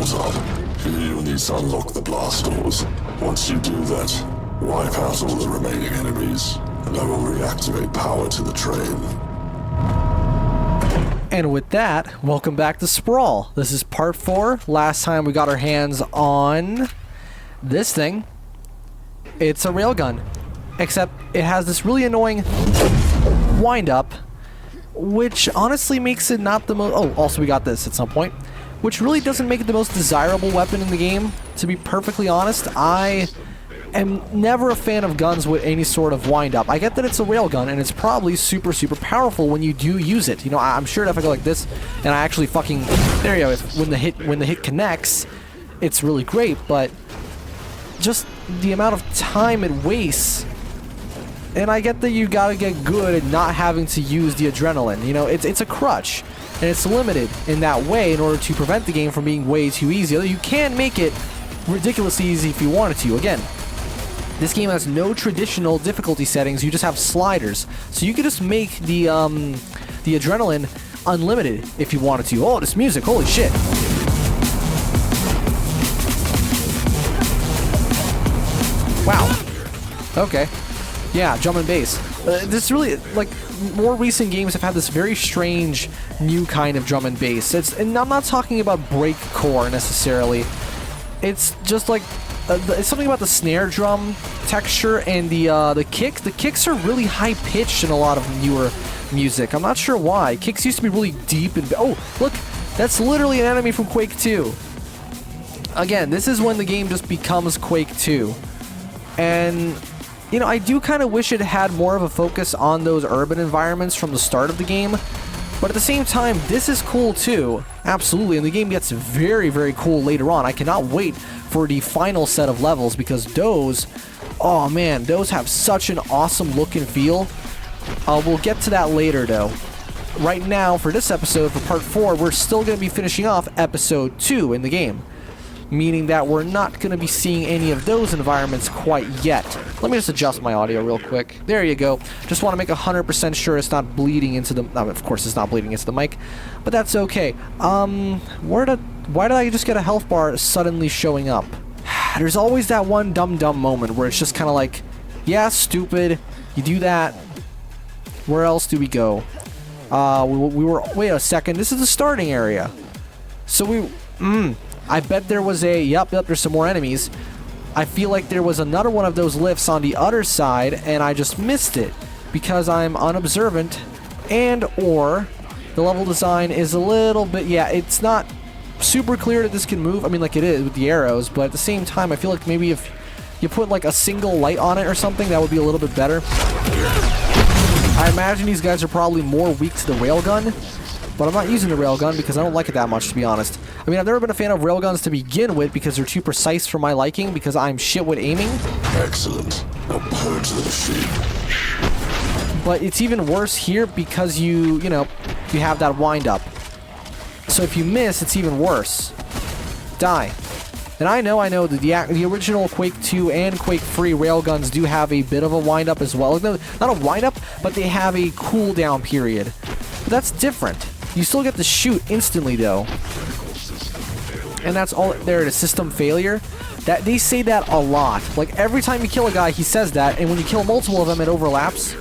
tabletop. You need to unlock the blast doors. Once you do that, wipe out all the remaining enemies, and I will reactivate power to the train. And with that, welcome back to Sprawl. This is part 4. Last time we got our hands on this thing. It's a railgun, except it has this really annoying wind-up, which honestly makes it not the most... Oh, also we got this at some point, which really doesn't make it the most desirable weapon in the game, to be perfectly honest. I am never a fan of guns with any sort of wind-up. I get that it's a railgun, and it's probably super, super powerful when you do use it. You know, I'm sure if I go like this, and I actually fucking... There you go. When the hit connects, it's really great, but just the amount of time it wastes. And I get that you gotta get good at not having to use the adrenaline. You know, it's a crutch, and it's limited in that way in order to prevent the game from being way too easy. You can make it ridiculously easy if you wanted to. Again, this game has no traditional difficulty settings. You just have sliders, so you could just make the adrenaline unlimited if you wanted to. Oh, this music! Holy shit! Wow. Okay. Yeah, drum and bass. This really, like, more recent games have had this very strange new kind of drum and bass. And I'm not talking about breakcore necessarily. It's just like, it's something about the snare drum texture and the kicks. The kicks are really high pitched in a lot of newer music. I'm not sure why. Kicks used to be really deep and... Oh, look, that's literally an enemy from Quake 2. Again, this is when the game just becomes Quake 2. And... you know, I do kind of wish it had more of a focus on those urban environments from the start of the game, but at the same time, this is cool too, absolutely, and the game gets very, very cool later on. I cannot wait for the final set of levels, because those, oh man, those have such an awesome look and feel. We'll get to that later though. Right now, for this episode, for part 4, we're still going to be finishing off episode 2 in the game, meaning that we're not going to be seeing any of those environments quite yet. Let me just adjust my audio real quick. There you go. Just want to make 100% sure it's not bleeding into the... of course, it's not bleeding into the mic, but that's okay. Why did I just get a health bar suddenly showing up? There's always that one dumb moment where it's just kind of like, yeah, stupid, you do that. Where else do we go? We were... Wait a second. This is the starting area. So we... I bet there was a... Yep, there's some more enemies. I feel like there was another one of those lifts on the other side, and I just missed it because I'm unobservant, and or the level design is a little bit... Yeah, it's not super clear that this can move. I mean, like it is with the arrows, but at the same time, I feel like maybe if you put like a single light on it or something, that would be a little bit better. I imagine these guys are probably more weak to the railgun, but I'm not using the railgun because I don't like it that much, to be honest. I mean, I've never been a fan of railguns to begin with because they're too precise for my liking, because I'm shit with aiming. Excellent. Now purge the machine. But it's even worse here because you have that wind-up. So if you miss, it's even worse. Die. And I know that the original Quake 2 and Quake 3 railguns do have a bit of a wind-up as well. No, not a wind-up, but they have a cooldown period. But that's different. You still get to shoot instantly, though. And that's all. There it is, system failure. That they say that a lot. Like, every time you kill a guy, he says that, and when you kill multiple of them, it overlaps.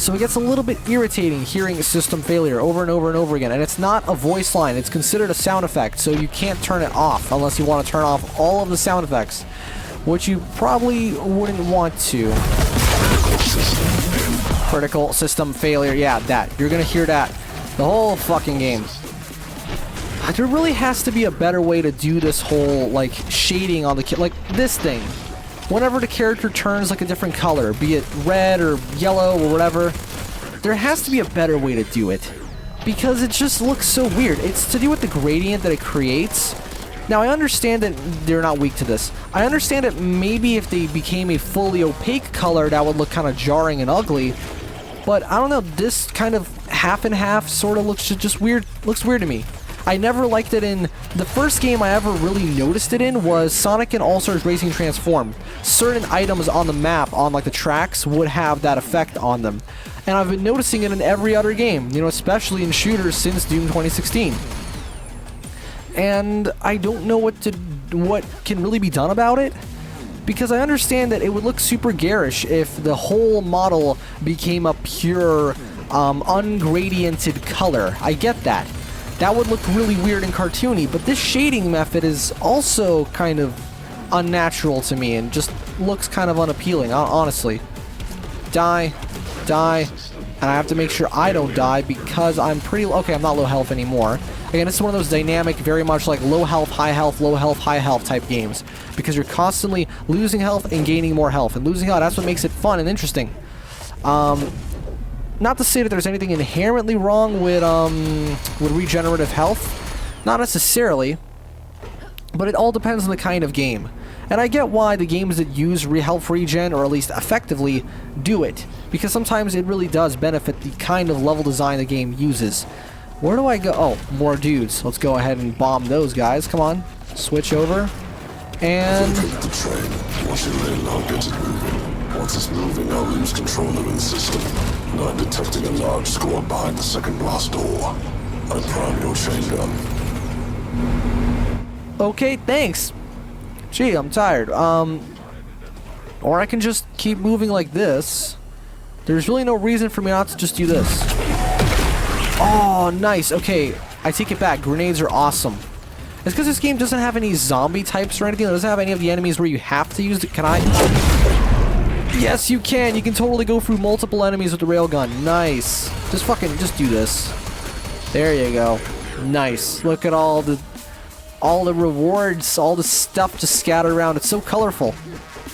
So it gets a little bit irritating hearing system failure over and over and over again. And it's not a voice line. It's considered a sound effect, so you can't turn it off unless you want to turn off all of the sound effects, which you probably wouldn't want to. Critical system failure. Yeah, that. You're going to hear that the whole fucking game. There really has to be a better way to do this whole, like, shading on the like this thing. Whenever the character turns like a different color, be it red or yellow or whatever, there has to be a better way to do it, because it just looks so weird. It's to do with the gradient that it creates. Now, I understand that they're not weak to this. I understand that maybe if they became a fully opaque color, that would look kind of jarring and ugly, but I don't know, this kind of half and half sort of looks just weird. Looks weird to me. I never liked it in... The first game I ever really noticed it in was Sonic and All-Stars Racing Transformed. Certain items on the map, on like the tracks, would have that effect on them. And I've been noticing it in every other game, you know, especially in shooters since Doom 2016. and I don't know what can really be done about it. Because I understand that it would look super garish if the whole model became a pure, ungradiented color. I get that. That would look really weird and cartoony, but this shading method is also kind of unnatural to me and just looks kind of unappealing, honestly. Die. And I have to make sure I don't die because I'm pretty... Okay, I'm not low health anymore. Again, it's one of those dynamic, very much like low health, high health type games. Because you're constantly losing health and gaining more health. And losing health, that's what makes it fun and interesting. Not to say that there's anything inherently wrong with regenerative health. Not necessarily. But it all depends on the kind of game. And I get why the games that use health regen, or at least effectively, do it. Because sometimes it really does benefit the kind of level design the game uses. Where do I go? Oh, more dudes. Let's go ahead and bomb those guys. Come on. Switch over. And... Locate the train. Once you lay low, get it moving. Once it's moving, I'll lose control of the system. And I'm detecting a large squad behind the second blast door. I prime your chain gun. Okay, thanks. Gee, I'm tired. Or I can just keep moving like this. There's really no reason for me not to just do this. Oh, nice. Okay, I take it back. Grenades are awesome. It's because this game doesn't have any zombie types or anything. It doesn't have any of the enemies where you have to use it. Can I? Yes, you can. You can totally go through multiple enemies with the railgun. Nice. Just do this. There you go. Nice. Look at all the rewards, all the stuff just scattered around. It's so colorful.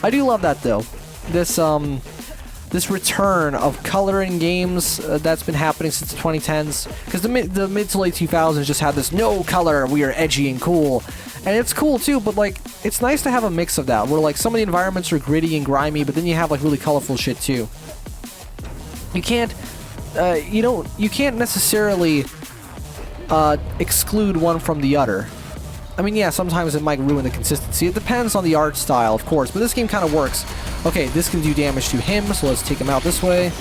I do love that though. This return of color in games that's been happening since the 2010s. Because the mid to late 2000s just had this no color, we are edgy and cool. And it's cool too, but like, it's nice to have a mix of that, where like some of the environments are gritty and grimy, but then you have like really colorful shit too. You can't, you can't necessarily exclude one from the other. I mean, yeah, sometimes it might ruin the consistency. It depends on the art style, of course, but this game kind of works. Okay, this can do damage to him, so let's take him out this way.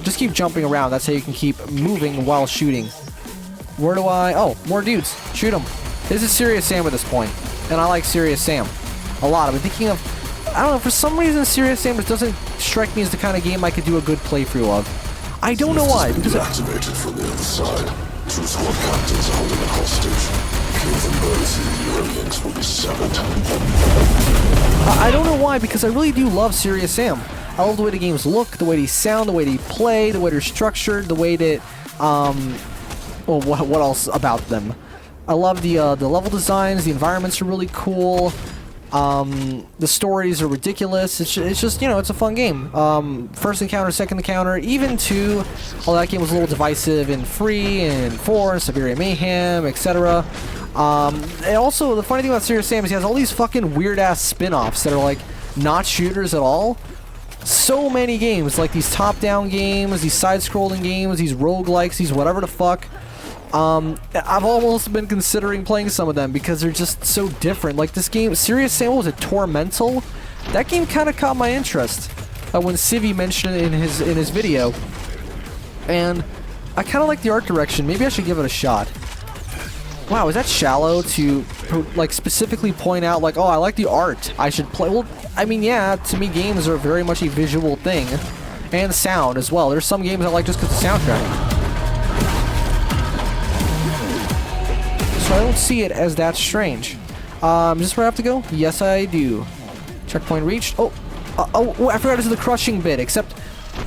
Just keep jumping around. That's how you can keep moving while shooting. Where do I... Oh, more dudes. Shoot them. This is Serious Sam at this point, and I like Serious Sam a lot. I've been thinking of... I don't know, for some reason, Serious Sam just doesn't strike me as the kind of game I could do a good playthrough of. I don't know why, because... Activated from the other side. Two squad captains are holding a hostage. Kill them both, and your links will be severed. I don't know why, because I really do love Serious Sam. I love the way the games look, the way they sound, the way they play, the way they're structured, the way that, well, what else about them? I love the level designs, the environments are really cool, the stories are ridiculous. It's just, you know, it's a fun game. First encounter, second encounter, even 2, although that game was a little divisive in 3 and 4, and Siberia Mayhem, etc. And also, the funny thing about Serious Sam is he has all these fucking weird-ass spin-offs that are, like, not shooters at all. So many games, like these top-down games, these side-scrolling games, these roguelikes, these whatever the fuck. I've almost been considering playing some of them because they're just so different. Like this game, Serious Sam, was it Tormental? That game kind of caught my interest when Civi mentioned it in his video. And I kind of like the art direction. Maybe I should give it a shot. Wow, is that shallow to, like, specifically point out, like, oh, I like the art, I should play? Well, I mean, yeah, to me, games are very much a visual thing. And sound, as well. There's some games I like just because of the soundtrack. So I don't see it as that strange. Is this where I have to go? Yes, I do. Checkpoint reached. Oh, I forgot to do the crushing bit, except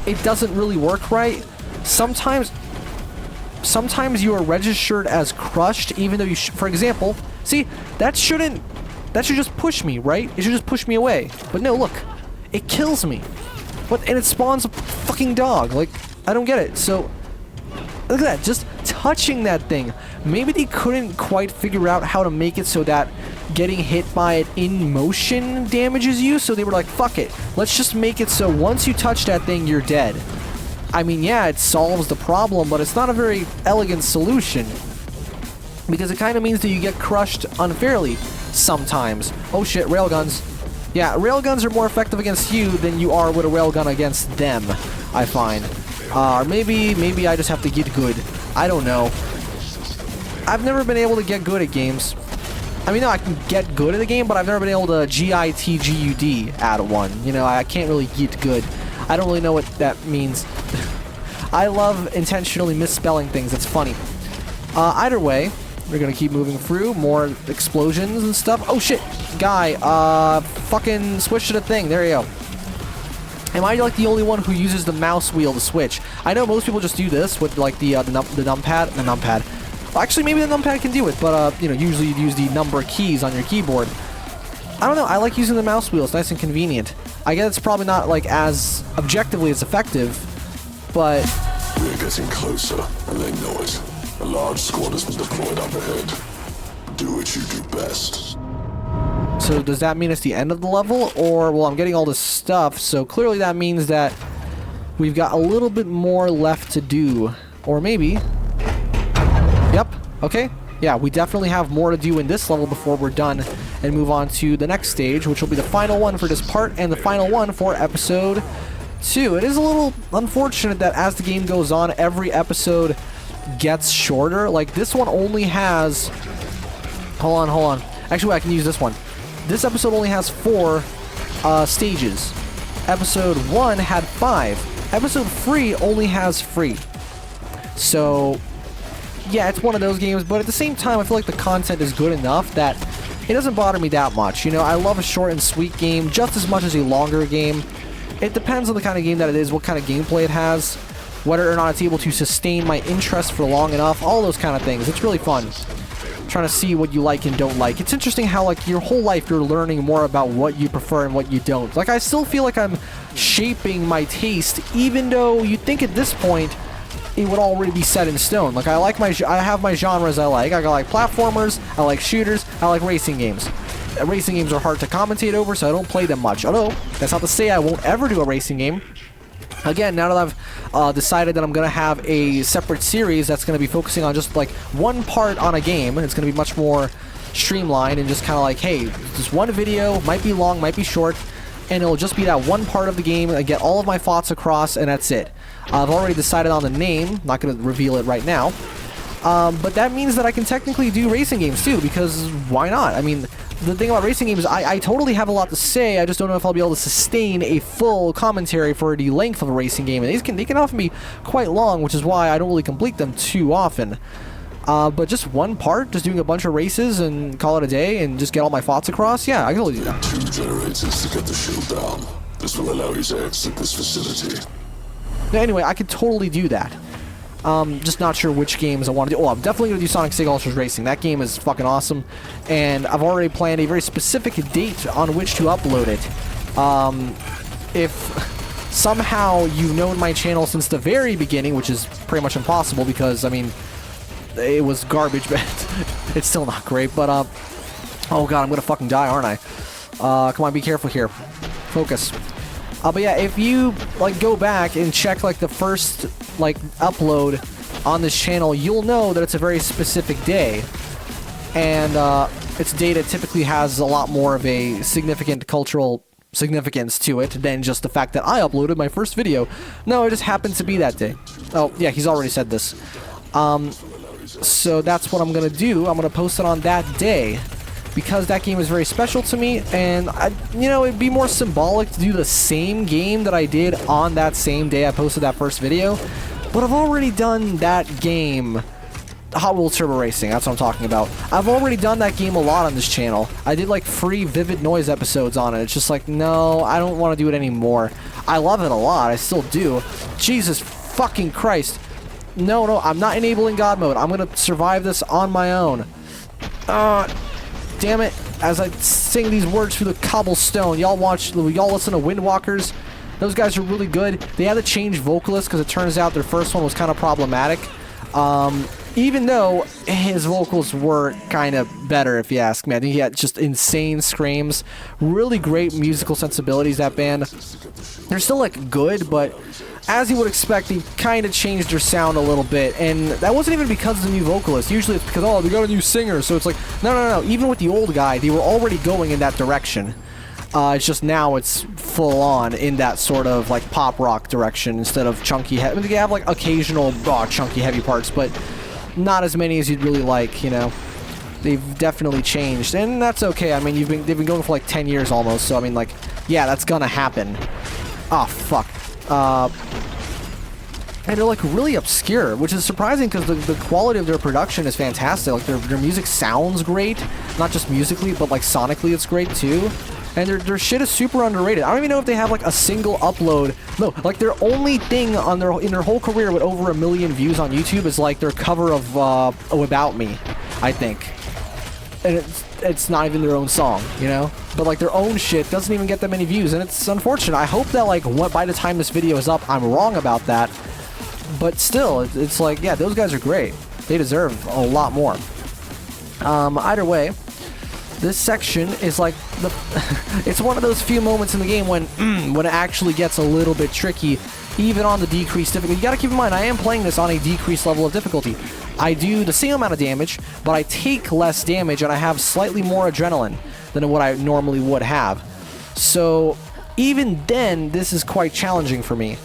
it doesn't really work right. Sometimes you are registered as crushed, even though you for example, see, that should just push me, right? It should just push me away. But no, look, it kills me. What? And it spawns a fucking dog. Like, I don't get it. So, look at that, just touching that thing. Maybe they couldn't quite figure out how to make it so that getting hit by it in motion damages you, so they were like, fuck it. Let's just make it so once you touch that thing, you're dead. I mean, yeah, it solves the problem, but it's not a very elegant solution. Because it kind of means that you get crushed unfairly sometimes. Oh shit, railguns. Yeah, railguns are more effective against you than you are with a railgun against them, I find. Or maybe I just have to get good. I don't know. I've never been able to get good at games. I mean, no, I can get good at the game, but I've never been able to GITGUD at one. You know, I can't really get good. I don't really know what that means. I love intentionally misspelling things. It's funny. Either way, we're gonna keep moving through. More explosions and stuff. Oh shit! Guy, fucking switch to the thing. There you go. Am I like the only one who uses the mouse wheel to switch? I know most people just do this with like the numpad. Well, actually, maybe the numpad can do it, but you know, usually you'd use the number keys on your keyboard. I don't know. I like using the mouse wheel. It's nice and convenient. I guess it's probably not like as objectively as effective, but we're getting closer, and they know it. A large squad has been deployed up ahead. Do what you do best. So does that mean it's the end of the level? Or, well, I'm getting all this stuff, so clearly that means that we've got a little bit more left to do. Or maybe... Yep, okay. Yeah, we definitely have more to do in this level before we're done and move on to the next stage, which will be the final one for this part and the final one for episode 2. It is a little unfortunate that as the game goes on, every episode gets shorter. Like, this one only has... Hold on. Actually, I can use this one. This episode only has 4 stages. Episode 1 had 5. Episode 3 only has 3. So, yeah, it's one of those games, but at the same time, I feel like the content is good enough that it doesn't bother me that much. You know, I love a short and sweet game just as much as a longer game. It depends on the kind of game that it is, what kind of gameplay it has, whether or not it's able to sustain my interest for long enough, all those kind of things. It's really fun. Trying to see what you like and don't like. It's interesting how, like, your whole life you're learning more about what you prefer and what you don't. Like, I still feel like I'm shaping my taste, even though you'd think at this point it would already be set in stone. Like, I have my genres I like. I like platformers, I like shooters, I like racing games. Racing games are hard to commentate over, so I don't play them much. Although, that's not to say I won't ever do a racing game. Again, now that I've decided that I'm going to have a separate series that's going to be focusing on just like one part on a game, it's going to be much more streamlined and just kind of like, hey, just one video, might be long, might be short, and it'll just be that one part of the game. I get all of my thoughts across, and that's it. I've already decided on the name, not going to reveal it right now, but that means that I can technically do racing games too, because why not? I mean, the thing about racing games is I totally have a lot to say. I just don't know if I'll be able to sustain a full commentary for the length of a racing game. And they can often be quite long, which is why I don't really complete them too often. But just one part, just doing a bunch of races and call it a day and just get all my thoughts across, yeah, I can totally do that. 2 generators to get the shield down. This will allow you to exit this facility. Anyway, I could totally do that. Just not sure which games I want to do. Oh, I'm definitely going to do Sonic Sega Ultra's Racing. That game is fucking awesome. And I've already planned a very specific date on which to upload it. If somehow you've known my channel since the very beginning, which is pretty much impossible because, I mean, it was garbage, but it's still not great. But, oh god, I'm going to fucking die, aren't I? Come on, be careful here. Focus. But yeah, if you, like, go back and check, like, the first, like, upload on this channel, you'll know that it's a very specific day. And, its data typically has a lot more of a significant cultural significance to it than just the fact that I uploaded my first video. No, it just happened to be that day. Oh, yeah, he's already said this. So that's what I'm gonna do. I'm gonna post it on that day, because that game is very special to me, and you know, it'd be more symbolic to do the same game that I did on that same day I posted that first video. But I've already done that game, Hot Wheels Turbo Racing, that's what I'm talking about. I've already done that game a lot on this channel. I did like 3 Vivid Noise episodes on it. It's just like, no, I don't want to do it anymore. I love it a lot, I still do. Jesus fucking Christ. No, I'm not enabling God mode. I'm gonna survive this on my own. Damn it, as I sing these words through the cobblestone. Y'all listen to Windwalkers. Those guys are really good. They had to change vocalists because it turns out their first one was kind of problematic. Even though his vocals were kind of better, if you ask me. I think he had just insane screams. Really great musical sensibilities, that band. They're still, like, good, but as you would expect, they kind of changed their sound a little bit, and that wasn't even because of the new vocalist. Usually it's because, oh, they got a new singer, so it's like, no. Even with the old guy, they were already going in that direction. It's just now it's full on in that sort of, like, pop rock direction instead of chunky heavy. I mean, they have, like, occasional chunky heavy parts, but not as many as you'd really like, you know. They've definitely changed, and that's okay. I mean, they've been going for like 10 years almost, so I mean, like, yeah, that's gonna happen. Oh, fuck. And they're like really obscure, which is surprising because the quality of their production is fantastic. Like their music sounds great, not just musically, but like sonically it's great too. And their shit is super underrated. I don't even know if they have like a single upload. No, like their only thing in their whole career with over 1 million views on YouTube is like their cover of "Oh About Me," I think. And it's not even their own song, you know? But like their own shit doesn't even get that many views, and it's unfortunate. I hope that like by the time this video is up, I'm wrong about that. But still, it's like, yeah, those guys are great. They deserve a lot more. Either way, this section is like it's one of those few moments in the game when it actually gets a little bit tricky, even on the decreased difficulty. You gotta keep in mind, I am playing this on a decreased level of difficulty. I do the same amount of damage, but I take less damage and I have slightly more adrenaline than what I normally would have. So even then, this is quite challenging for me.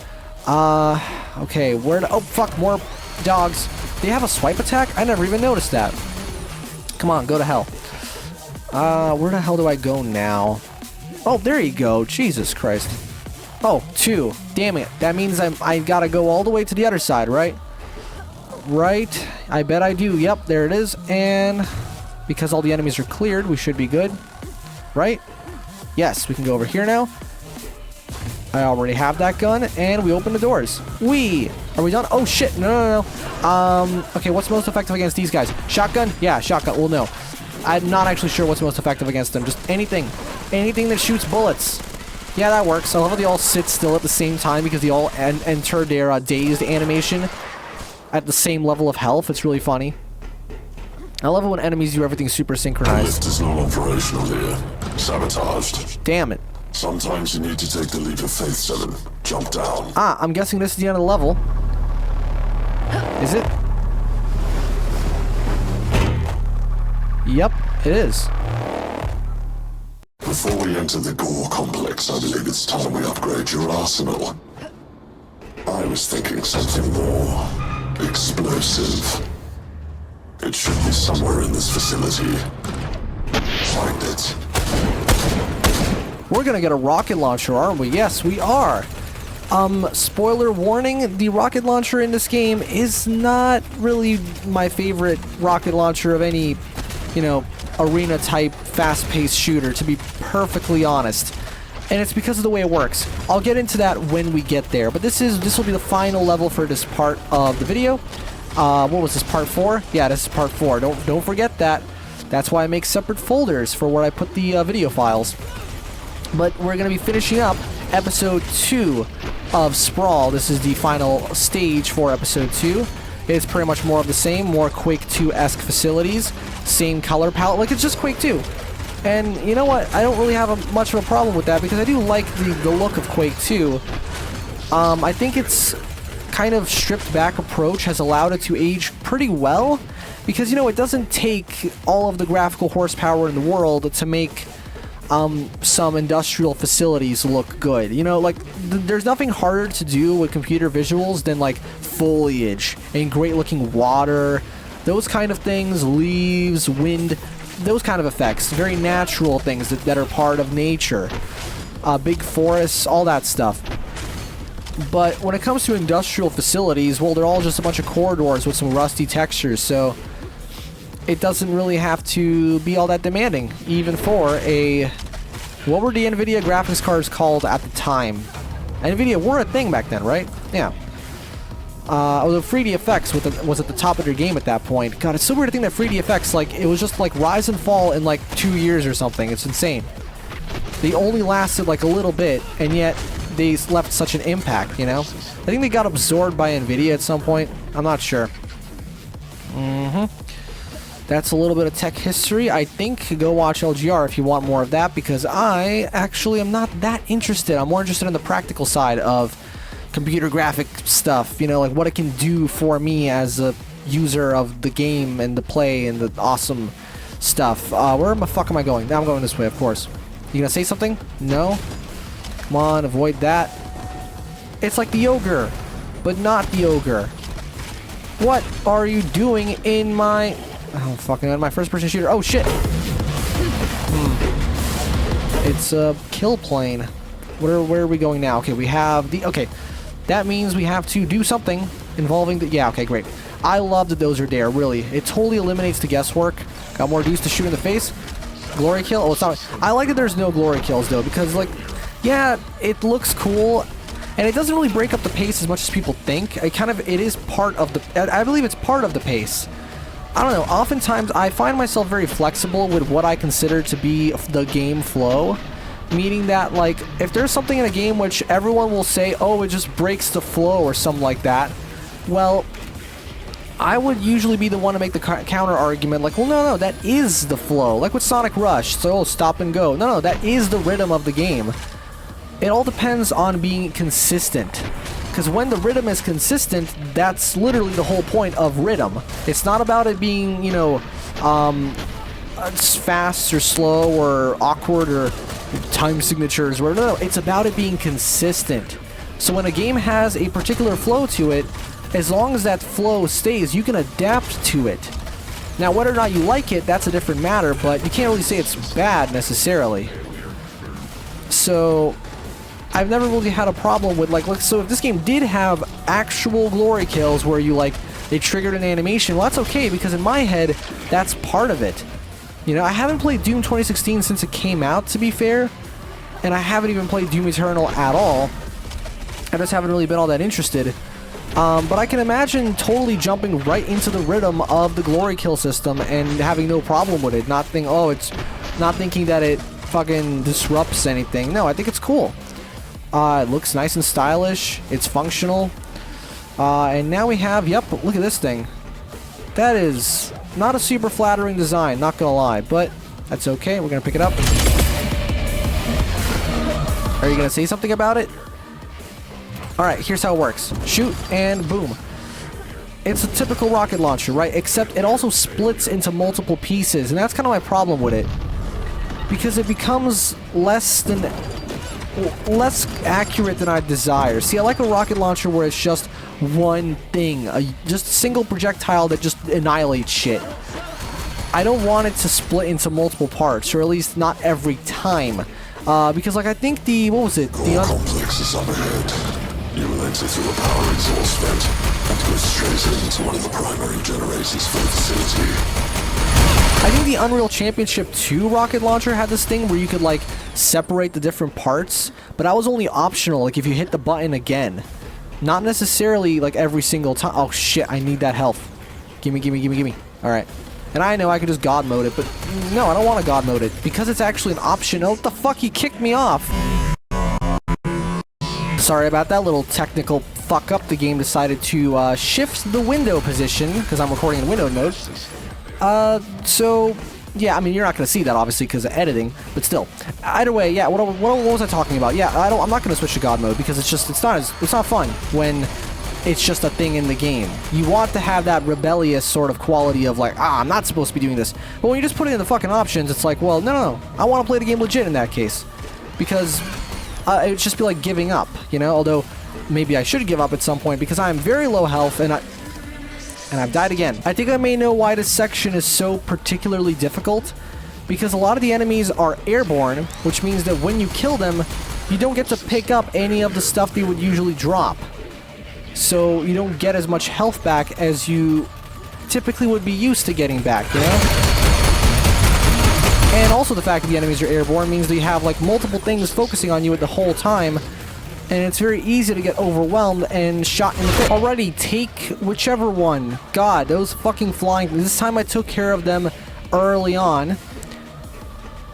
Okay, oh fuck, more dogs. They have a swipe attack? I never even noticed that. Come on, go to hell. Where the hell do I go now? Oh, there you go. Jesus Christ. Oh, 2. Damn it. That means I gotta go all the way to the other side, right? Right. I bet I do. Yep, there it is. And because all the enemies are cleared, we should be good. Right? Yes, we can go over here now. I already have that gun, and we open the doors. Are we done? Oh, shit. No. Okay, what's most effective against these guys? Shotgun? Yeah, shotgun. Well, no. I'm not actually sure what's most effective against them. Just anything. Anything that shoots bullets. Yeah, that works. I love how they all sit still at the same time because they all enter their dazed animation at the same level of health. It's really funny. I love it when enemies do everything super The synchronized. lift is not operational here. Sabotaged. Damn it. Sometimes you need to take the leap of faith, 7. Jump down. I'm guessing this is the end of the level. Is it? Yep, it is. Before we enter the Gore complex, I believe it's time we upgrade your arsenal. I was thinking something more explosive. It should be somewhere in this facility. Find it. We're gonna get a rocket launcher, aren't we? Yes, we are. Spoiler warning, the rocket launcher in this game is not really my favorite rocket launcher of any, you know, arena-type, fast-paced shooter, to be perfectly honest. And it's because of the way it works. I'll get into that when we get there, but this will be the final level for this part of the video. What was this, part 4? Yeah, this is part 4. Don't forget that. That's why I make separate folders for where I put the video files. But we're going to be finishing up episode 2 of Sprawl. This is the final stage for episode 2. It's pretty much more of the same, more Quake 2-esque facilities, same color palette, like it's just Quake 2. And you know what? I don't really have much of a problem with that because I do like the look of Quake 2. I think its kind of stripped back approach has allowed it to age pretty well because, you know, it doesn't take all of the graphical horsepower in the world to make some industrial facilities look good. You know, like, there's nothing harder to do with computer visuals than, like, foliage and great-looking water, those kind of things, leaves, wind, those kind of effects. Very natural things that are part of nature. Big forests, all that stuff. But when it comes to industrial facilities, well, they're all just a bunch of corridors with some rusty textures, so it doesn't really have to be all that demanding, even for a... What were the NVIDIA graphics cards called at the time? NVIDIA were a thing back then, right? Yeah. Although 3D effects was at the top of their game at that point. God, it's so weird to think that 3D effects, like, it was just like rise and fall in like 2 years or something. It's insane. They only lasted like a little bit, and yet they left such an impact, you know? I think they got absorbed by NVIDIA at some point. I'm not sure. That's a little bit of tech history. I think go watch LGR if you want more of that, because I actually am not that interested. I'm more interested in the practical side of computer graphic stuff, you know, like what it can do for me as a user of the game and the play and the awesome stuff. Where the fuck am I going? Now I'm going this way, of course. You gonna say something? No? Come on, avoid that. It's like the ogre, but not the ogre. What are you doing in my... Oh, fucking my first-person shooter. Oh, shit. It's a kill plane. Where are we going now? Okay, we have the... Okay, that means we have to do something involving the... Yeah, okay, great. I love that those are there, really. It totally eliminates the guesswork. Got more dudes to shoot in the face. Glory kill? Oh, it's not... I like that there's no glory kills, though, because, like... Yeah, it looks cool, and it doesn't really break up the pace as much as people think. It is part of the... I believe it's part of the pace. I don't know, oftentimes I find myself very flexible with what I consider to be the game flow. Meaning that, like, if there's something in a game which everyone will say, oh, it just breaks the flow or something like that, well, I would usually be the one to make the counter argument, like, well, no, that is the flow. Like with Sonic Rush, so stop and go. No, that is the rhythm of the game. It all depends on being consistent. Because when the rhythm is consistent, that's literally the whole point of rhythm. It's not about it being, you know, fast or slow or awkward or time signatures. No, it's about it being consistent. So when a game has a particular flow to it, as long as that flow stays, you can adapt to it. Now, whether or not you like it, that's a different matter, but you can't really say it's bad necessarily. So... I've never really had a problem with, like, so if this game did have actual glory kills where you, like, they triggered an animation, well, that's okay, because in my head, that's part of it. You know, I haven't played Doom 2016 since it came out, to be fair, and I haven't even played Doom Eternal at all. I just haven't really been all that interested. But I can imagine totally jumping right into the rhythm of the glory kill system and having no problem with it, not thinking that it fucking disrupts anything. No, I think it's cool. It looks nice and stylish. It's functional. And now we have... Yep, look at this thing. That is not a super flattering design, not gonna lie. But that's okay. We're gonna pick it up. Are you gonna say something about it? Alright, here's how it works. Shoot, and boom. It's a typical rocket launcher, right? Except it also splits into multiple pieces. And that's kind of my problem with it. Because it becomes less accurate than I desire. See, I like a rocket launcher where it's just one thing, just a single projectile that just annihilates shit. I don't want it to split into multiple parts, or at least not every time. Because, like, I think the... What was it? The complex is up ahead. You will enter through a power exhaust vent and go straight into one of the primary generators for the facility. I think the Unreal Championship 2 rocket launcher had this thing where you could, like, separate the different parts, but that was only optional, like, if you hit the button again. Not necessarily, like, every single time. Oh, shit, I need that health. Gimme. Alright. And I know I could just God mode it, but no, I don't want to God mode it, because it's actually an option. Oh, what the fuck? He kicked me off! Sorry about that little technical fuck up. The game decided to shift the window position, because I'm recording in window mode. So, yeah, I mean, you're not going to see that, obviously, because of editing, but still. Either way, yeah, what was I talking about? Yeah, I'm not going to switch to God mode, because it's not fun when it's just a thing in the game. You want to have that rebellious sort of quality of, like, I'm not supposed to be doing this. But when you just put it in the fucking options, it's like, well, no, I want to play the game legit in that case. Because it would just be like giving up, you know? Although, maybe I should give up at some point, because I'm very low health, and I've died again. I think I may know why this section is so particularly difficult, because a lot of the enemies are airborne, which means that when you kill them, you don't get to pick up any of the stuff they would usually drop. So you don't get as much health back as you typically would be used to getting back, you know? And also the fact that the enemies are airborne means that you have, like, multiple things focusing on you at the whole time, and it's very easy to get overwhelmed and shot in the face. Alrighty, take whichever one. God, those fucking flying... This time I took care of them early on.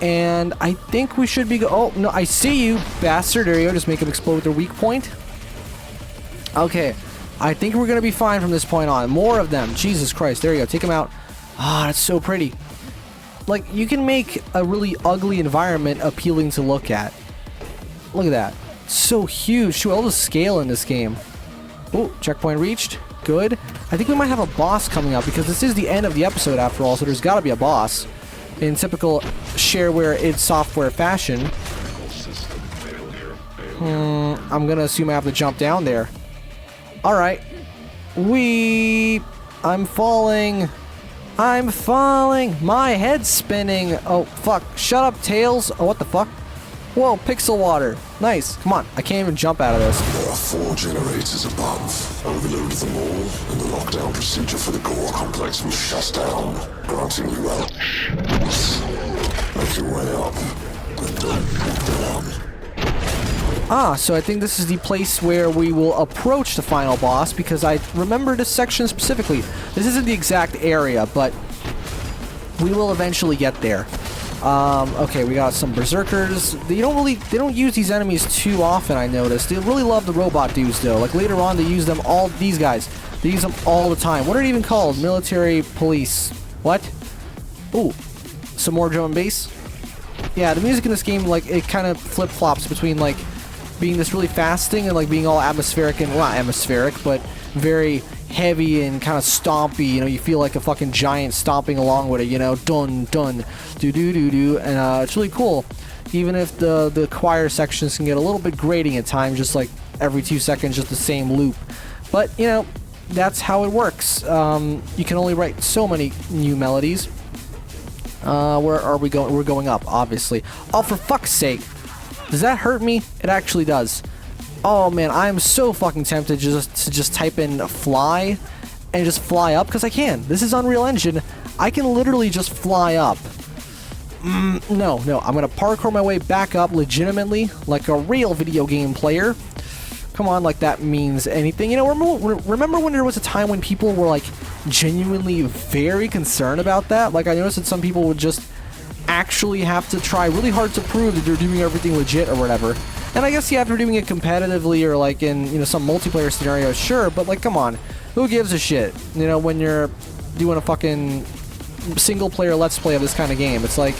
And I think we should be... Oh, no, I see you, bastard. There you go, just make them explode with their weak point. Okay, I think we're going to be fine from this point on. More of them. Jesus Christ, there you go, take them out. Ah, that's so pretty. Like, you can make a really ugly environment appealing to look at. Look at that. So huge, too. All the scale in this game. Oh, checkpoint reached. Good. I think we might have a boss coming up, because this is the end of the episode after all, so there's got to be a boss. In typical shareware id Software fashion. I'm going to assume I have to jump down there. Alright. I'm falling. I'm falling. My head's spinning. Oh, fuck. Shut up, Tails. Oh, what the fuck? Whoa, pixel water. Nice. Come on. I can't even jump out of this. There are 4 generators above. Overloaded them all, and the lockdown procedure for the core complex was shut down, granting you access. Make your way up, and don't look down. Ah, so I think this is the place where we will approach the final boss, because I remember this section specifically. This isn't the exact area, but we will eventually get there. Okay, we got some berserkers. They don't use these enemies too often, I noticed. They really love the robot dudes, though. Like, later on, they use them all, these guys. They use them all the time. What are they even called? Military police. What? Ooh, some more drum and bass. Yeah, the music in this game, like, it kind of flip-flops between, like, being this really fast thing and, like, being all atmospheric and, well, not atmospheric, but very heavy and kind of stompy. You know, you feel like a fucking giant stomping along with it, you know, dun dun do do do do, and it's really cool. Even if the choir sections can get a little bit grating at times, just like every 2 seconds, just the same loop. But you know, that's how it works. You can only write so many new melodies. Where are we going? We're going up, obviously. Oh, for fuck's sake! Does that hurt me? It actually does. Oh man, I am so fucking tempted to just type in fly and just fly up, because I can. This is Unreal Engine. I can literally just fly up. No, I'm gonna parkour my way back up legitimately, like a real video game player. Come on, like that means anything. You know, remember when there was a time when people were like genuinely very concerned about that? Like, I noticed that some people would just actually have to try really hard to prove that they're doing everything legit or whatever. And I guess, yeah, if you're doing it competitively or like in, you know, some multiplayer scenario, sure, but like, come on, who gives a shit? You know, when you're doing a fucking single player let's play of this kind of game, it's like,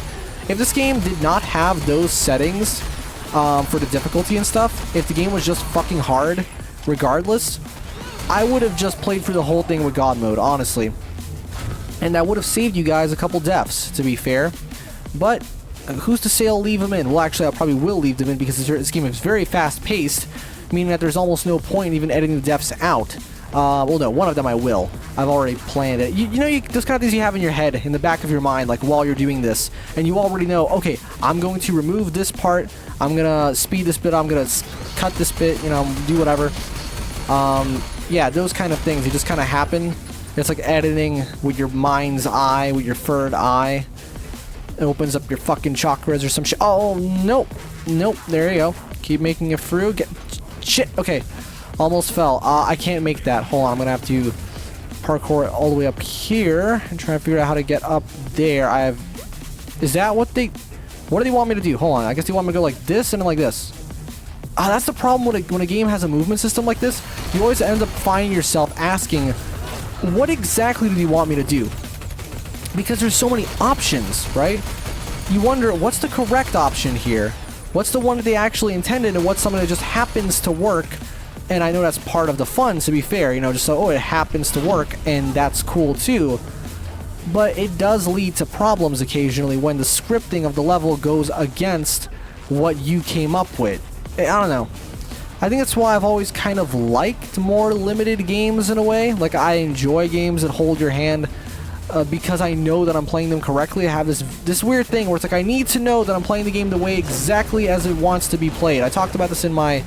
if this game did not have those settings for the difficulty and stuff, if the game was just fucking hard regardless, I would have just played through the whole thing with God mode, honestly. And that would have saved you guys a couple deaths, to be fair. But who's to say I'll leave them in? Well, actually, I probably will leave them in, because this game is very fast-paced, meaning that there's almost no point in even editing the deaths out. Well, no, one of them I will. I've already planned it. You know, those kind of things you have in your head, in the back of your mind, like, while you're doing this, and you already know, okay, I'm going to remove this part, I'm gonna speed this bit, I'm gonna cut this bit, you know, do whatever. Yeah, those kind of things, they just kind of happen. It's like editing with your mind's eye, with your third eye. It opens up your fucking chakras or some shit. Oh, nope. Nope. There you go. Keep making it through. Shit. Okay. Almost fell. I can't make that. Hold on. I'm going to have to parkour it all the way up here and try to figure out how to get up there. Is that what they... What do they want me to do? Hold on. I guess they want me to go like this and then like this. That's the problem when a game has a movement system like this. You always end up finding yourself asking, what exactly do they want me to do? Because there's so many options, right? You wonder, what's the correct option here? What's the one that they actually intended, and what's something that just happens to work? And I know that's part of the fun, to be fair, you know, just so, oh, it happens to work, and that's cool too. But it does lead to problems occasionally when the scripting of the level goes against what you came up with. I don't know. I think that's why I've always kind of liked more limited games in a way. Like, I enjoy games that hold your hand, because I know that I'm playing them correctly. I have this weird thing where it's like, I need to know that I'm playing the game the way exactly as it wants to be played. I talked about this in my,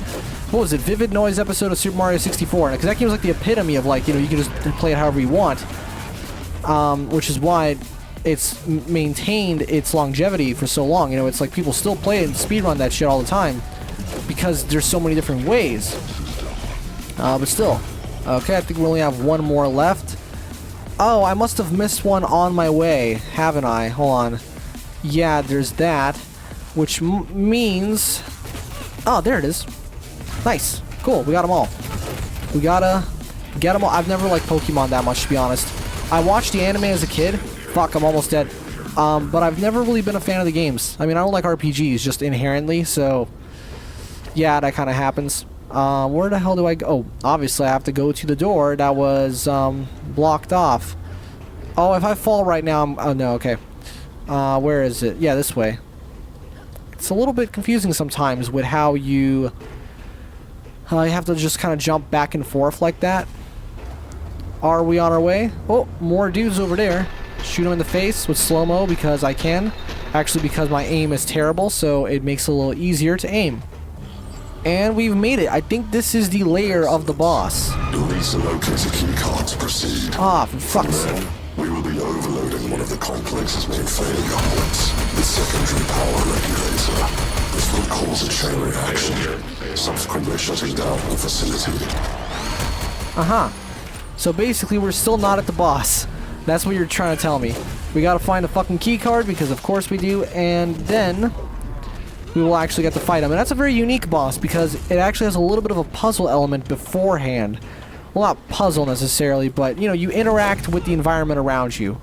what was it, Vivid Noise episode of Super Mario 64, because that game was like the epitome of, like, you know, you can just play it however you want, which is why it's maintained its longevity for so long. You know, it's like people still play it and speedrun that shit all the time, because there's so many different ways. But still. Okay, I think we only have one more left. Oh, I must have missed one on my way, haven't I? Hold on. Yeah, there's that, which means... Oh, there it is. Nice. Cool, we got them all. We gotta get them all. I've never liked Pokemon that much, to be honest. I watched the anime as a kid. Fuck, I'm almost dead. But I've never really been a fan of the games. I mean, I don't like RPGs, just inherently, so... Yeah, that kind of happens. Where the hell do I go? Oh, obviously I have to go to the door that was blocked off. Oh, if I fall right now, oh no, okay. Where is it? Yeah, this way. It's a little bit confusing sometimes with how you have to just kind of jump back and forth like that. Are we on our way? Oh, more dudes over there. Shoot them in the face with slow-mo because I can. Actually, because my aim is terrible, so it makes it a little easier to aim. And we've made it. I think this is the lair of the boss. You'll need to locate a keycard to proceed. Ah, for fuck's sake. Then, we will be overloading one of the complex's main failure points, the secondary power regulator. This will cause a chain reaction, subsequently shutting down the facility. Uh-huh. So basically, we're still not at the boss. That's what you're trying to tell me. We gotta find a fucking key card, because of course we do, and then we will actually get to fight him. And that's a very unique boss, because it actually has a little bit of a puzzle element beforehand. Well, not puzzle necessarily, but, you know, you interact with the environment around you.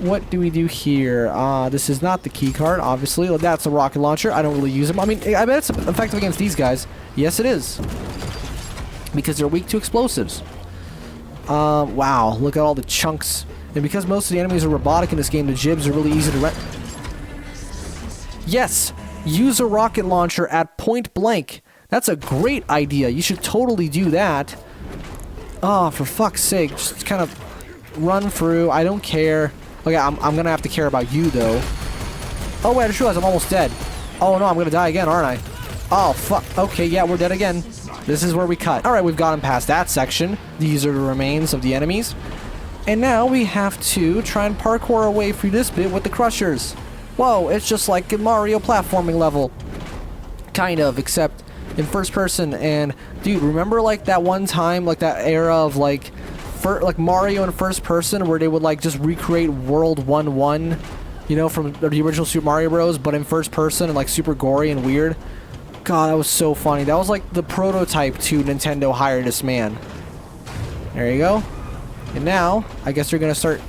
What do we do here? This is not the key card, obviously. That's a rocket launcher. I don't really use them. I mean, I bet it's effective against these guys. Yes, it is. Because they're weak to explosives. Wow, look at all the chunks. And because most of the enemies are robotic in this game, the jibs are really easy to Yes! Use a rocket launcher at point blank. That's a great idea. You should totally do that. Oh, for fuck's sake. Just kind of run through. I don't care. Okay, I'm gonna have to care about you, though. Oh, wait, I just realized I'm almost dead. Oh, no, I'm gonna die again, aren't I? Oh, fuck. Okay, yeah, we're dead again. This is where we cut. Alright, we've gotten past that section. These are the remains of the enemies. And now we have to try and parkour our way through this bit with the crushers. Whoa, it's just like a Mario platforming level. Kind of, except in first person. And, dude, remember like that one time, like that era of like Mario in first person where they would like just recreate World 1-1, you know, from the original Super Mario Bros, but in first person and like super gory and weird? God, that was so funny. That was like the prototype to Nintendo Hire This Man. There you go. And now, I guess they're going to start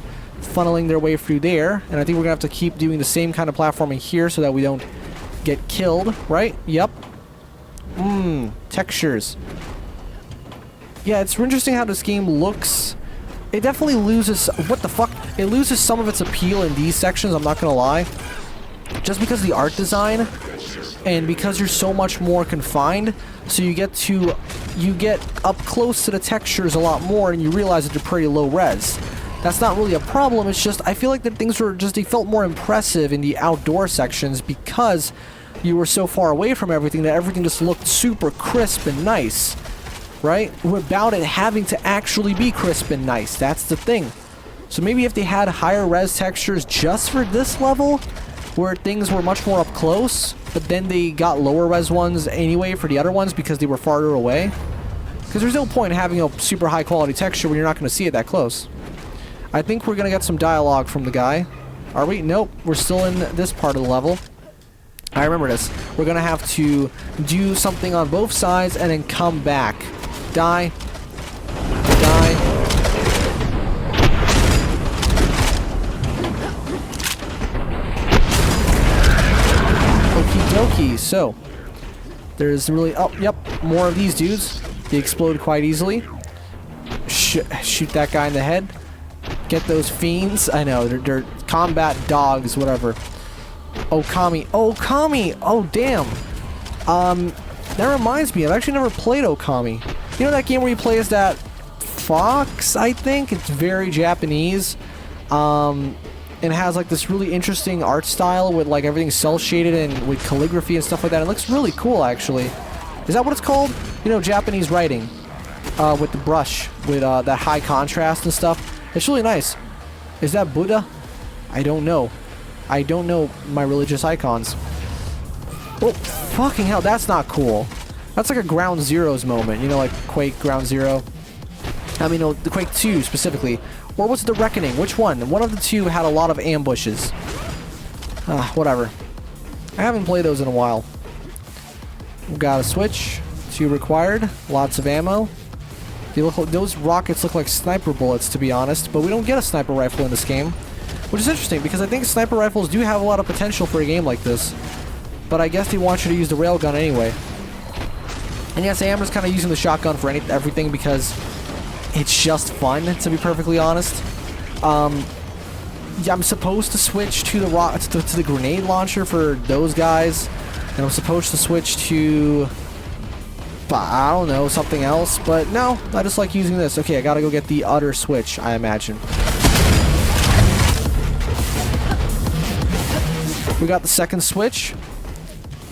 funneling their way through there. And I think we're going to have to keep doing the same kind of platforming here so that we don't get killed, right? Yep. Textures. Yeah, it's interesting how this game looks. It definitely loses... What the fuck? It loses some of its appeal in these sections, I'm not going to lie. Just because of the art design. And because you're so much more confined, so you get up close to the textures a lot more, and you realize that they're pretty low res. That's not really a problem. It's just I feel like that things were just they felt more impressive in the outdoor sections because you were so far away from everything that everything just looked super crisp and nice, right? Without it having to actually be crisp and nice. That's the thing. So maybe if they had higher res textures just for this level, where things were much more up close, but then they got lower res ones anyway for the other ones because they were farther away. Because there's no point in having a super high quality texture when you're not going to see it that close. I think we're going to get some dialogue from the guy. Are we? Nope. We're still in this part of the level. I remember this. We're going to have to do something on both sides and then come back. Die. Die. Okie dokie. So, there's really... Oh, yep. More of these dudes. They explode quite easily. Shoot that guy in the head. Get those fiends. I know, they're combat dogs, whatever. Okami. Okami! Oh, damn. That reminds me, I've actually never played Okami. You know that game where you play as that fox, I think? It's very Japanese. It has like this really interesting art style with like everything cel-shaded and with calligraphy and stuff like that. It looks really cool, actually. Is that what it's called? You know, Japanese writing. With the brush, with that high contrast and stuff. It's really nice. Is that Buddha? I don't know. I don't know my religious icons. Oh, fucking hell, that's not cool. That's like a Ground Zeroes moment. You know, like Quake Ground Zero. I mean, no, the Quake 2 specifically. Or was it the Reckoning? Which one? One of the two had a lot of ambushes. Whatever. I haven't played those in a while. We've got a switch. 2 required. Lots of ammo. Those rockets look like sniper bullets, to be honest, but we don't get a sniper rifle in this game. Which is interesting, because I think sniper rifles do have a lot of potential for a game like this. But I guess they want you to use the railgun anyway. And yes, I am just kind of using the shotgun for everything because it's just fun, to be perfectly honest. Yeah, I'm supposed to switch to the grenade launcher for those guys, and I'm supposed to switch to I don't know, something else, but no, I just like using this. Okay, I gotta go get the Utter Switch, I imagine. We got the second switch,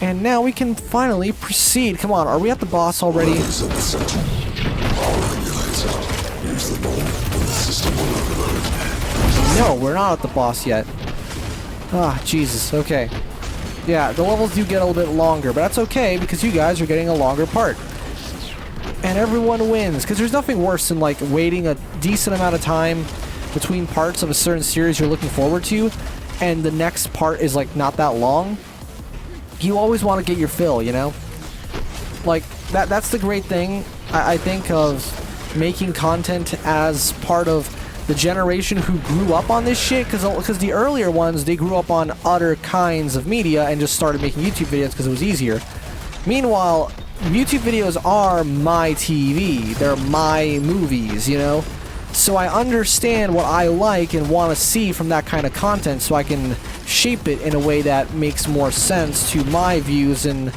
and now we can finally proceed. Come on, are we at the boss already? Use the bomb when the system will overload. No, we're not at the boss yet. Ah, Jesus, okay. Yeah, the levels do get a little bit longer, but that's okay because you guys are getting a longer part. And everyone wins, because there's nothing worse than like waiting a decent amount of time between parts of a certain series you're looking forward to, and the next part is like not that long. You always want to get your fill, you know? Like, that's the great thing, I think, of making content as part of the generation who grew up on this shit, because the earlier ones, they grew up on other kinds of media and just started making YouTube videos because it was easier. Meanwhile, YouTube videos are my TV, they're my movies, you know? So I understand what I like and want to see from that kind of content, so I can shape it in a way that makes more sense to my views. And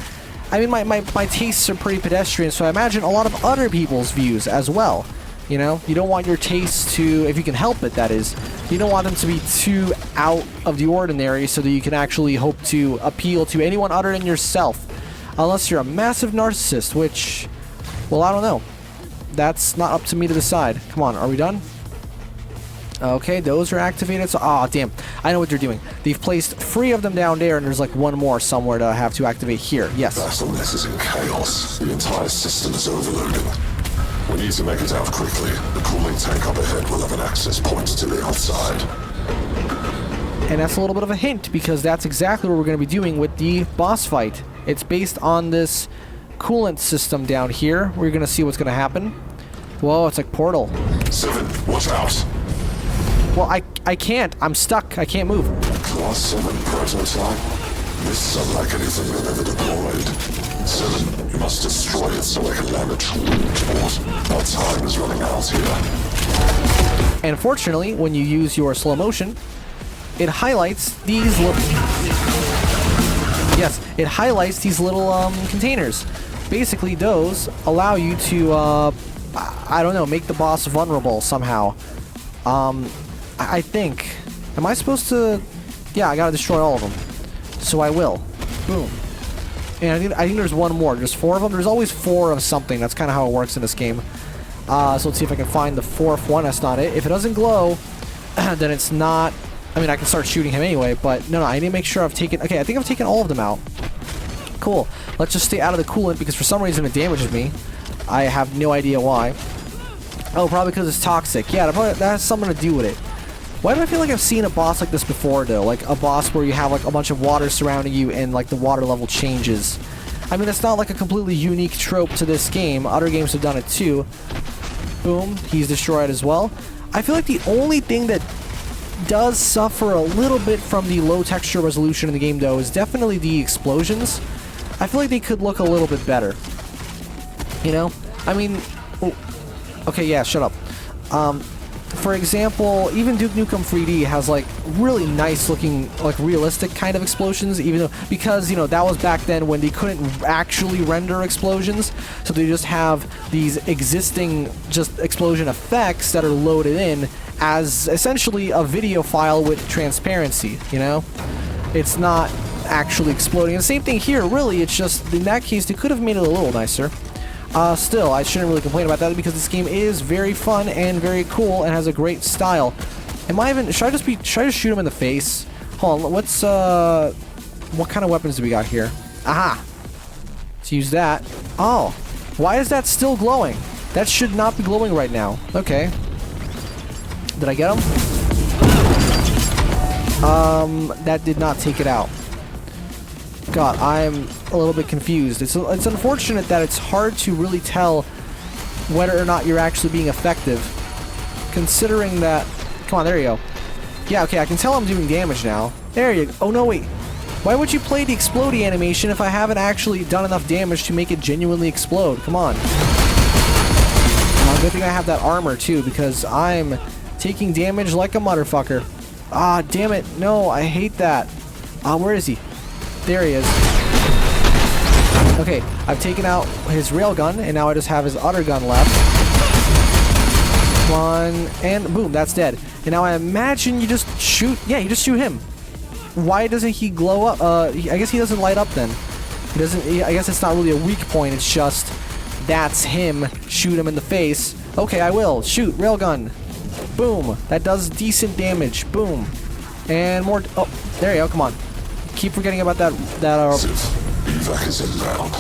I mean, my tastes are pretty pedestrian, so I imagine a lot of other people's views as well. You know, you don't want your tastes to, if you can help it, that is, you don't want them to be too out of the ordinary so that you can actually hope to appeal to anyone other than yourself. Unless you're a massive narcissist, which, well, I don't know. That's not up to me to decide. Come on, are we done? Okay, those are activated. So, ah, damn. I know what they're doing. They've placed 3 of them down there, and there's like 1 more somewhere to have to activate here. Yes. Battleness is in chaos. The entire system is overloading. We need to make it out quickly. The cooling tank up ahead will have an access point to the outside. And that's a little bit of a hint, because that's exactly what we're going to be doing with the boss fight. It's based on this coolant system down here. We're going to see what's going to happen. Whoa, it's like Portal. 7, watch out! Well, I can't. I'm stuck. I can't move. Class 7 prototype. This sounds like anything I've ever deployed. 7, you must destroy it so I can land a true port. Our time is running out here. And fortunately, when you use your slow motion, it highlights these little... Yes, it highlights these little containers. Basically, those allow you to, I don't know, make the boss vulnerable somehow. I think... Am I supposed to... Yeah, I gotta destroy all of them. So I will. Boom. And I think there's 1 more. There's 4 of them. There's always 4 of something. That's kind of how it works in this game. So let's see if I can find the 4th one. That's not it. If it doesn't glow, then it's not... I mean, I can start shooting him anyway, but no, I need to make sure I've taken... Okay, I think I've taken all of them out. Cool. Let's just stay out of the coolant, because for some reason it damages me. I have no idea why. Oh, probably because it's toxic. Yeah, that has something to do with it. Why do I feel like I've seen a boss like this before, though? Like a boss where you have like a bunch of water surrounding you and like the water level changes. I mean, it's not like a completely unique trope to this game. Other games have done it too. Boom. He's destroyed as well. I feel like the only thing that does suffer a little bit from the low texture resolution in the game, though, is definitely the explosions. I feel like they could look a little bit better. You know? I mean... Oh, okay, yeah, shut up. For example, even Duke Nukem 3D has, like, really nice-looking, like, realistic kind of explosions, even though... Because, you know, that was back then when they couldn't actually render explosions, so they just have these existing, just explosion effects that are loaded in as essentially a video file with transparency, you know? It's not actually exploding. And the same thing here, really, it's just, in that case, they could have made it a little nicer. Still, I shouldn't really complain about that, because this game is very fun and very cool and has a great style. Am I even... Should I just shoot him in the face? Hold on, what's, what kind of weapons do we got here? Aha! Let's use that. Oh! Why is that still glowing? That should not be glowing right now. Okay. Did I get him? That did not take it out. God, I'm a little bit confused. It's unfortunate that it's hard to really tell whether or not you're actually being effective, considering that... Come on, there you go. Yeah, okay, I can tell I'm doing damage now. There you go. Oh, no, wait. Why would you play the explodey animation if I haven't actually done enough damage to make it genuinely explode? Come on. Good thing I have that armor, too, because I'm taking damage like a motherfucker. Ah, damn it. No, I hate that. Where is he? There he is. Okay, I've taken out his railgun, and now I just have his other gun left. Come on, and boom, that's dead. And now I imagine you just shoot... Yeah, you just shoot him. Why doesn't he glow up? I guess he doesn't light up then. He doesn't... I guess it's not really a weak point, it's just... That's him. Shoot him in the face. Okay, I will. Shoot, railgun. Boom. That does decent damage. Boom. And more... Oh, there you go, come on. Keep forgetting about that... Evac is inbound.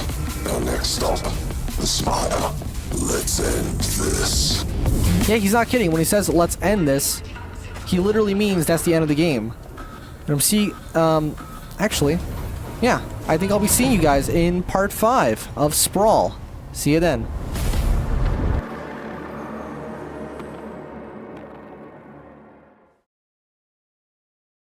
Our next stop, the Spire. Let's end this. Yeah, he's not kidding. When he says, let's end this, he literally means that's the end of the game. And actually, yeah, I think I'll be seeing you guys in part 5 of Sprawl. See you then.